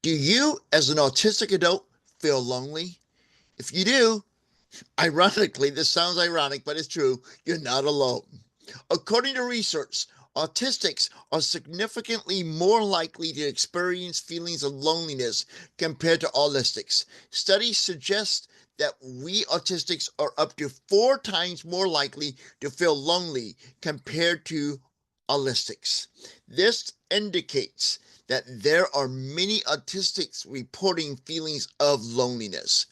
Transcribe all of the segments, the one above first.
Do you, as an autistic adult, feel lonely? If you do, ironically, this sounds ironic, but it's true, you're not alone. According to research, autistics are significantly more likely to experience feelings of loneliness compared to allistics. Studies suggest that we autistics are up to 4 times more likely to feel lonely compared to allistics. This indicates that there are many autistics reporting feelings of loneliness.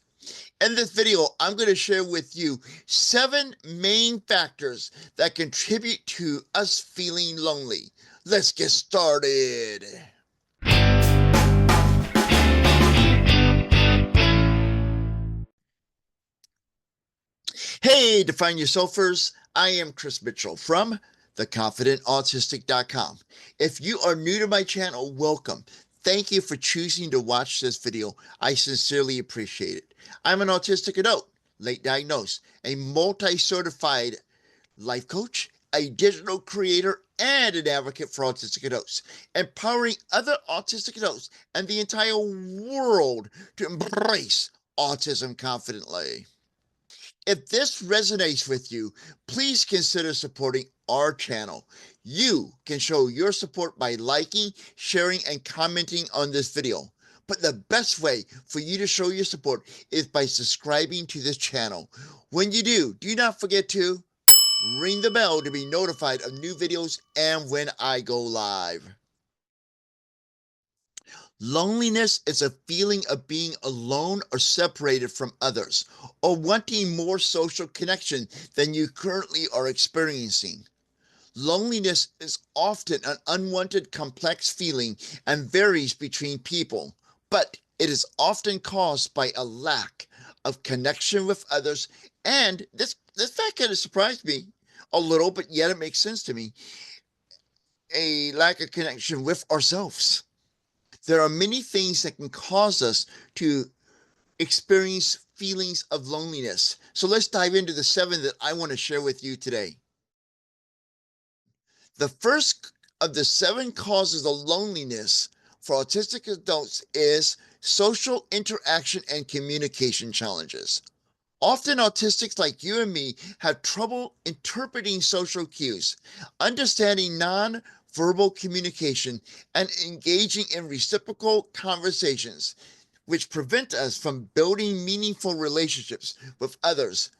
In this video, I'm going to share with you 7 main factors that contribute to us feeling lonely. Let's get started. Hey, Define Yourselfers. I am Chris Mitchell from theconfidentautistic.com. If you are new to my channel, welcome. Thank you for choosing to watch this video. I sincerely appreciate it. I'm an autistic adult, late diagnosed, a multi-certified life coach, a digital creator, and an advocate for autistic adults, empowering other autistic adults and the entire world to embrace autism confidently. If this resonates with you, please consider supporting our channel. You can show your support by liking, sharing, and commenting on this video. But the best way for you to show your support is by subscribing to this channel. When you do not forget to ring the bell to be notified of new videos and when I go live. Loneliness is a feeling of being alone or separated from others, or wanting more social connection than you currently are experiencing. Loneliness is often an unwanted, complex feeling and varies between people, but it is often caused by a lack of connection with others. And this fact kind of surprised me a little, but yet it makes sense to me. A lack of connection with ourselves. There are many things that can cause us to experience feelings of loneliness. So let's dive into the 7 that I want to share with you today. The first of the 7 causes of loneliness for autistic adults is social interaction and communication challenges. Often autistics like you and me have trouble interpreting social cues, understanding non-verbal communication, and engaging in reciprocal conversations, which prevent us from building meaningful relationships with others.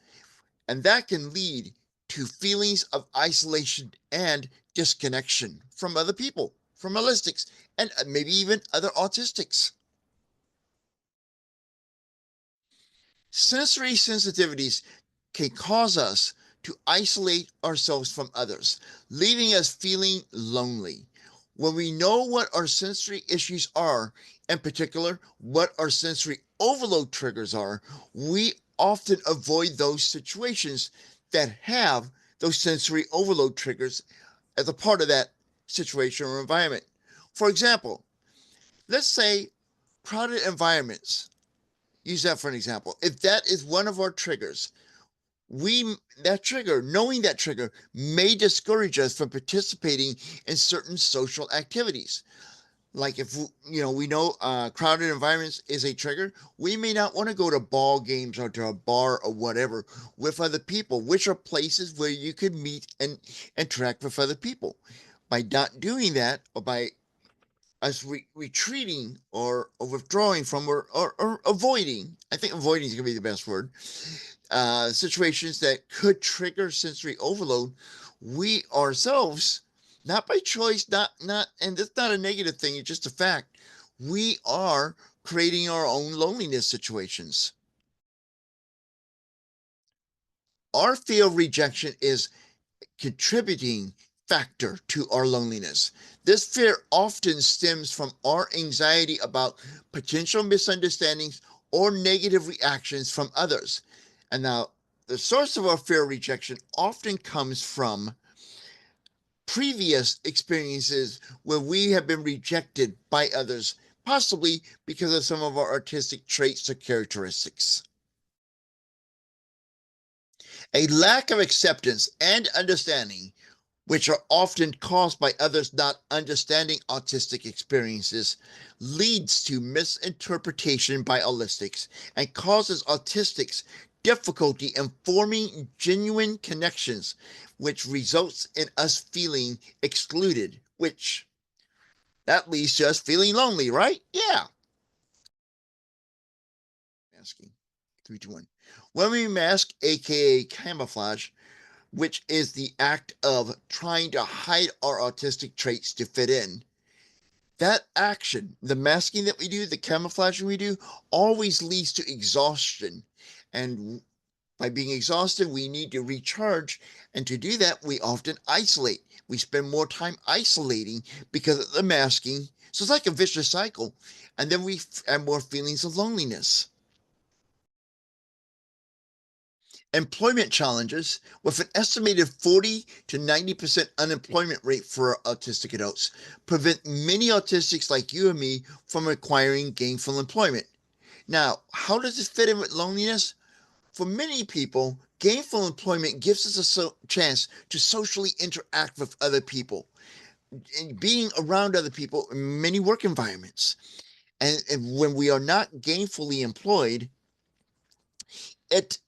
And that can lead to feelings of isolation and disconnection from other people, from allistics, and maybe even other autistics. Sensory sensitivities can cause us to isolate ourselves from others, leaving us feeling lonely. When we know what our sensory issues are, in particular, what our sensory overload triggers are, we often avoid those situations that have those sensory overload triggers as a part of that situation or environment. For example, let's say crowded environments. Use that for an example. If that is one of our triggers, knowing that trigger may discourage us from participating in certain social activities. Like if we know crowded environments is a trigger, we may not want to go to ball games or to a bar or whatever with other people, which are places where you could meet and interact with other people. By not doing that, or by us retreating or withdrawing from or avoiding, I think avoiding is going to be the best word, situations that could trigger sensory overload, we ourselves, not by choice, and that's not a negative thing, it's just a fact, we are creating our own loneliness situations. Our fear of rejection is contributing factor to our loneliness. This fear often stems from our anxiety about potential misunderstandings or negative reactions from others. And now, the source of our fear of rejection often comes from previous experiences where we have been rejected by others, possibly because of some of our artistic traits or characteristics. A lack of acceptance and understanding which are often caused by others not understanding autistic experiences, leads to misinterpretation by Allistics and causes autistics difficulty in forming genuine connections, which results in us feeling excluded, which that leads to us feeling lonely, right? Yeah. Masking. 3, 2, 1. When we mask, aka camouflage, which is the act of trying to hide our autistic traits to fit in, that action, the masking that we do, the camouflaging we do, always leads to exhaustion. And by being exhausted, we need to recharge. And to do that, we often isolate. We spend more time isolating because of the masking. So it's like a vicious cycle. And then we have more feelings of loneliness. Employment challenges, with an estimated 40 to 90% unemployment rate for autistic adults, prevent many autistics like you and me from acquiring gainful employment. Now, how does this fit in with loneliness? For many people, gainful employment gives us a chance to socially interact with other people and being around other people in many work environments. And when we are not gainfully employed, it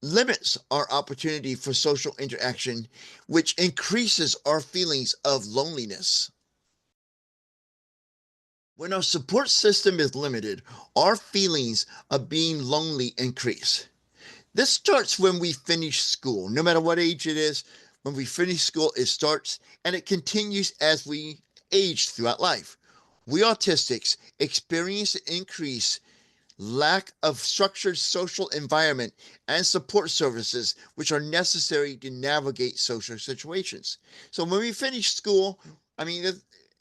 limits our opportunity for social interaction, which increases our feelings of loneliness. When our support system is limited, our feelings of being lonely increase. This starts when we finish school. No matter what age it is, when we finish school, it starts and it continues as we age throughout life. We autistics experience an increase lack of structured social environment and support services which are necessary to navigate social situations. So when we finish school, I mean,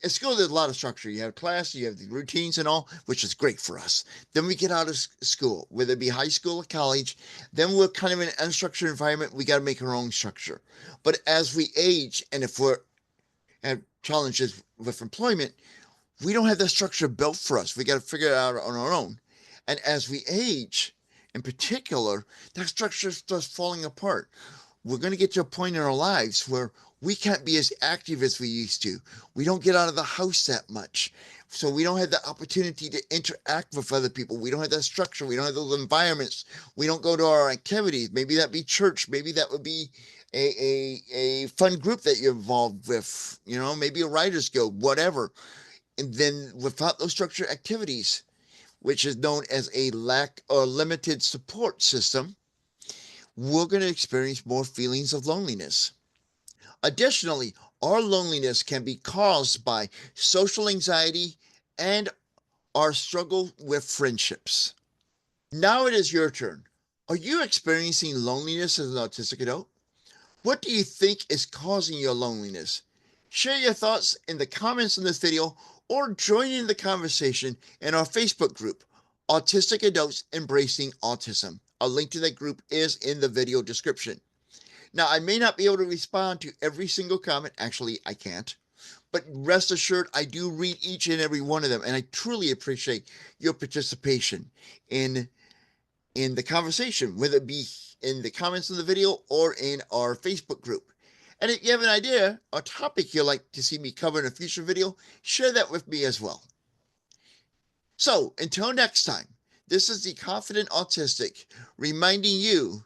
at school there's a lot of structure. You have class, you have the routines and all, which is great for us. Then we get out of school, whether it be high school or college, then we're kind of in an unstructured environment. We got to make our own structure. But as we age, and if we're have challenges with employment, we don't have that structure built for us. We got to figure it out on our own. And as we age, in particular, that structure starts falling apart. We're going to get to a point in our lives where we can't be as active as we used to. We don't get out of the house that much. So we don't have the opportunity to interact with other people. We don't have that structure. We don't have those environments. We don't go to our activities. Maybe that be church. Maybe that would be a fun group that you're involved with, maybe a writer's guild, whatever. And then without those structured activities, which is known as a lack or limited support system, we're going to experience more feelings of loneliness. Additionally, our loneliness can be caused by social anxiety and our struggle with friendships. Now it is your turn. Are you experiencing loneliness as an autistic adult? What do you think is causing your loneliness? Share your thoughts in the comments in this video or join in the conversation in our Facebook group, Autistic Adults Embracing Autism. A link to that group is in the video description. Now, I may not be able to respond to every single comment. Actually, I can't. But rest assured, I do read each and every one of them, and I truly appreciate your participation in the conversation, whether it be in the comments of the video or in our Facebook group. And if you have an idea or topic you'd like to see me cover in a future video, share that with me as well. So until next time, this is the Confident Autistic reminding you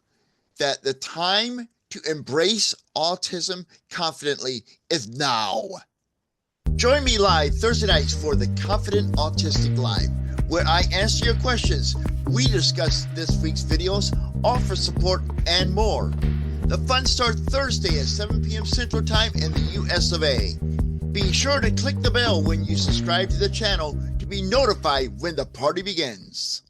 that the time to embrace autism confidently is now. Join me live Thursday nights for the Confident Autistic Live, where I answer your questions, we discuss this week's videos, offer support, and more. The fun starts Thursday at 7 p.m. Central Time in the US of A. Be sure to click the bell when you subscribe to the channel to be notified when the party begins.